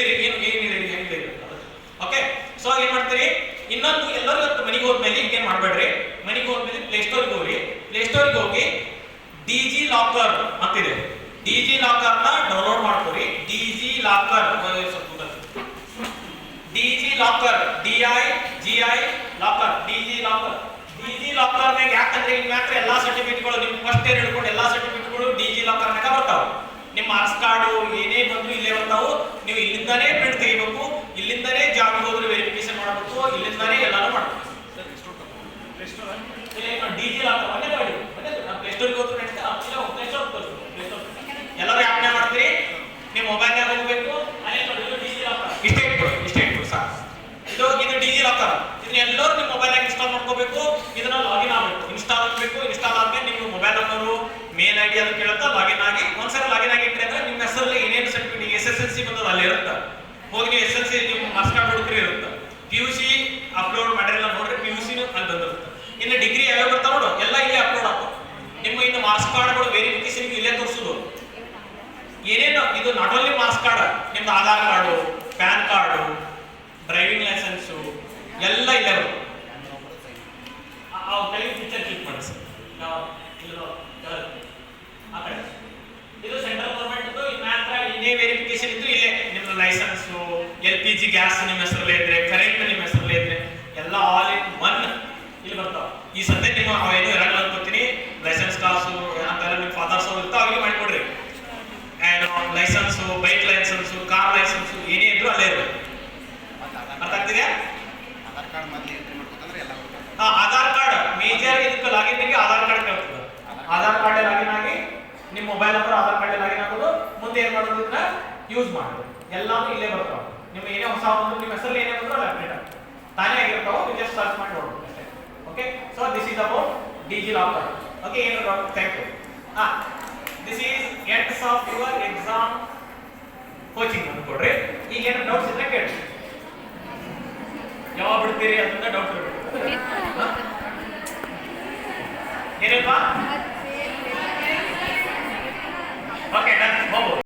ಹೇಳಿರಿ ಏನಿದೆ ಹೆಂಗಿದೆ. ಓಕೆ, ಸೊ ಏನ್ ಮಾಡ್ತೀರಿ, ಇನ್ನೊಂದು ಎಲ್ಲರೂ ಮನೆಗೆ ಹೋದ್ಮೇಲೆ ಏನ್ ಮಾಡ್ಬೇಡ್ರಿ, ಮನೆಗೆ ಹೋದ್ಮೇಲೆ ಪ್ಲೇಸ್ಟೋರ್ಗೆ ಹೋಗಿ, ಪ್ಲೇಸ್ಟೋರ್ಗೆ ಹೋಗಿ ಡಿಜಿ ಲಾಕರ್ ಅಂತಿದೆ, ಡಿಜಿ ಲಾಕರ್ ನ ಡೌನ್ಲೋಡ್ ಮಾಡ್ಕೊರಿ. DigiLocker, DigiLocker, DIGI locker, DigiLocker. DigiLocker ನಾಗ ಯಾಕಂದ್ರೆ ಇನ್ ಮಾತ್ರ ಎಲ್ಲಾ ಸರ್ಟಿಫಿಕೇಟ್ಗಳು ನಿಮ್ ಫಸ್ಟ್ ಇಯರ್ ಹಿಡ್ಕೊಂಡು ಎಲ್ಲಾ ಸರ್ಟಿಫಿಕೇಟ್ಗಳು ಡಿಜಿ ಲಾಕರ್ ನಾಗ ಬರ್ತಾವ. ನಿಮ್ಮ ಮಾರ್ಕ್ಸ್ ಕಾರ್ಡ್ ಏನೇ ಬಂದ್ರು ಇಲ್ಲೇ ಬರ್ತಾವು. ನೀವು ಇಲ್ಲಿಂದಾನೇ ಪ್ರಿಂಟ್ ತೆಗಿಬೇಕು, ಇಲ್ಲಿಂದಾನೇ ಜಾಬ್ ಹೋದ್ರೆ ವೆರಿಫಿಕೇಶನ್ ಮಾಡಬೇಕು, ಇಲ್ಲಿಂದಾನೇ ಎಲ್ಲಾನು ಮಾಡಬೇಕು. ಡಿಜಿ ಲಾಕರ್ ಒಂದೇ ಮಾಡಿ, ನಾನು ಪ್ಲೇ ಸ್ಟೋರ್ಗೆ ಹೋದ್ರೆ ನಡೀತಾ, ಪ್ಲೇ ಸ್ಟೋರ್ ಎಲ್ಲರೂ ಯಾಕೆ ಮಾಡ್ತೀರಿ, ನೀವು ಮೊಬೈಲ್ನಾಗ ಹೋಗ್ಬೇಕು, ಡಿಜಿ ಲಾಕರ್ ಇಷ್ಟೇ ಇಟ್ಬಿಡು ಸಾಕು. ಇದು ಡಿಜಿ ಲಾಕರ್, ಇದನ್ನ ಎಲ್ಲರೂ ನಿಮ್ಮ ಮೊಬೈಲ್ನಾಗ ಇನ್ಸ್ಟಾಲ್ ಮಾಡ್ಕೋಬೇಕು. ಇದನ್ನ ಲಾಗಿನ್ ಆಗಬೇಕು, ಇನ್ಸ್ಟಾಲ್ ಆಗಬೇಕು. ಇನ್ಸ್ಟಾಲ್ ಆದ್ಮೇಲೆ ನೀವು ಮೊಬೈಲ್ ನಂಬರು, ಮೇಲ್ ID ಅದು ಕೇಳುತ್ತಾ ಲಾಗಿನ್ ಆಗಿ, ಒಂದ್ಸಲ ಲಾಗಿನ್ ಆಗಿಟ್ರೆ ಅಂದ್ರೆ ನಿಮ್ಮ ಹೆಸರಲ್ಲಿ ಏನೇನು ಸರ್ಟಿಫಿಕೇಟ್ SSLC ಬಂದದ ಅಲ್ಲಿ ಇರುತ್ತೆ. ಹೋಗಿ ನೀವು SSLC ನಿಮ್ಮ ಮಾರ್ಕ್ಸ್ ಕಾರ್ಡ್ ಹುಡುಕ್ರಿ ಇರುತ್ತೆ. PUC ಅಪ್ಲೋಡ್ ಮಾಡಿರಲ್ಲ ನೋಡ್ರಿ, PUC ಅಲ್ಲಿ ಬಂದಿರುತ್ತೆ. ಇನ್ನು ಡಿಗ್ರಿ ಯಾವ್ಯಾವ ಬರ್ತಾವ ನೋಡು, ಎಲ್ಲ ಇಲ್ಲೇ ಅಪ್ಲೋಡ್ ಆಗ್ತದೆ. ನಿಮ್ಮ ಇನ್ನು ಮಾರ್ಕ್ಸ್ ಕಾರ್ಡ್ಗಳು ವೆರಿಫಿಕೇಶನ್ ಇಲ್ಲೇ ತೋರಿಸೋದು. ಏನೇನು ಇದು ನಾಟ್ ಓನ್ಲಿ ಮಾರ್ಕ್ಸ್ ಕಾರ್ಡ್, ನಿಮ್ದು Aadhaar card, PAN card, driving licence ಎಲ್ಲ ಇಲ್ಲೇ ಬರುತ್ತೆ. ಪಿಕ್ಚರ್ ಕ್ಲಿಕ್ ಮಾಡಿ ಸರ್, ಇದು ಸೆಂಟ್ರಲ್ ಗೌರ್ಮೆಂಟ್ ಮಾತ್ರ. ಇನ್ನೇ ವೆರಿಫಿಕೇಶನ್ ಇದ್ದು ಇಲ್ಲೇ ನಿಮ್ದು ಲೈಸೆನ್ಸು, LPG ಗ್ಯಾಸ್ ನಿಮ್ಮ ಹೆಸರಲ್ಲೇ ಇದ್ರೆ, ಕರೆಂಟ್ ನಿಮ್ಮ ಹೆಸರಲ್ಲೇ ಇದ್ರೆ ಎಲ್ಲ ಆಲ್ ಇನ್ ಒನ್ ಇಲ್ಲಿ ಬರ್ತಾವ. ಈ ಸದ್ಯ ನಿಮ್ಮ ಅವೇನು ಎರಡ್ ಅನ್ಕೋತೀನಿ, ಲೈಸೆನ್ಸ್ ಕಾಸು ಅಂತೆಲ್ಲ ನಿಮ್ಮ ಫಾದರ್ಸ್ ಅವ್ರು ಇರ್ತಾವ, ಅವ್ರಿಗೆ ಮಾಡಿಕೊಡ್ರಿ. And licence, bike licence, car licence ಏನೇ ಇದ್ರು ಅಲ್ಲೇ ಇರಬೇಕು. ಅರ್ಥ ಆಗ್ತಿದೆಯಾ? ಆಧಾರ್ ಕಾರ್ಡ್ ಮೇಜರ್ ಇದಕ್ಕೆ ಲಾಗಿನ್ ಆಗಿ ಆಧಾರ್ ಕಾರ್ಡ್ ಕೇಳ್ತದೆ. ಆಧಾರ್ ಕಾರ್ಡ್ ಲಾಗಿನ್ ಆಗಿ ನಿಮ್ಮ mobile number Aadhaar card login ಆಗೋದು. ಮುಂದೆ ಏನ್ ಮಾಡೋದು, ಇದನ್ನ ಯೂಸ್ ಮಾಡೋದು. ಎಲ್ಲಾನು ಇಲ್ಲೇ ಬರ್ತಾವ. ನಿಮ್ಮ ಏನೇ ಹೊಸ ಬಂದ್ರು, ನಿಮ್ಮ ಹೆಸರಲ್ಲಿ ಏನೇ ಬಂದ್ರು ಅಲ್ಲಿ ಅಪ್ಡೇಟ್ ಆಗ್ತದೆ, ತಾನೇ ಆಗಿರ್ತಾವ. ನೀವು ಜಸ್ಟ್ ಸರ್ಚ್ ಮಾಡಿ ನೋಡೋದು ಅಷ್ಟೇ. Okay, so this is about DigiLocker. Okay, ಏನು doubt? Thank you. This is ends of your exam coaching ಅನ್ಕೊಡ್ರಿ. ಈಗ ಏನು ಡೌಟ್ಸ್ ಇದ್ರೆ ಕೇಳಿ, ಯಾವಾಗ ಬಿಡ್ತೀರಿ ಅದನ್ನ ಡೌಟ್ ಇರಬೇಕು.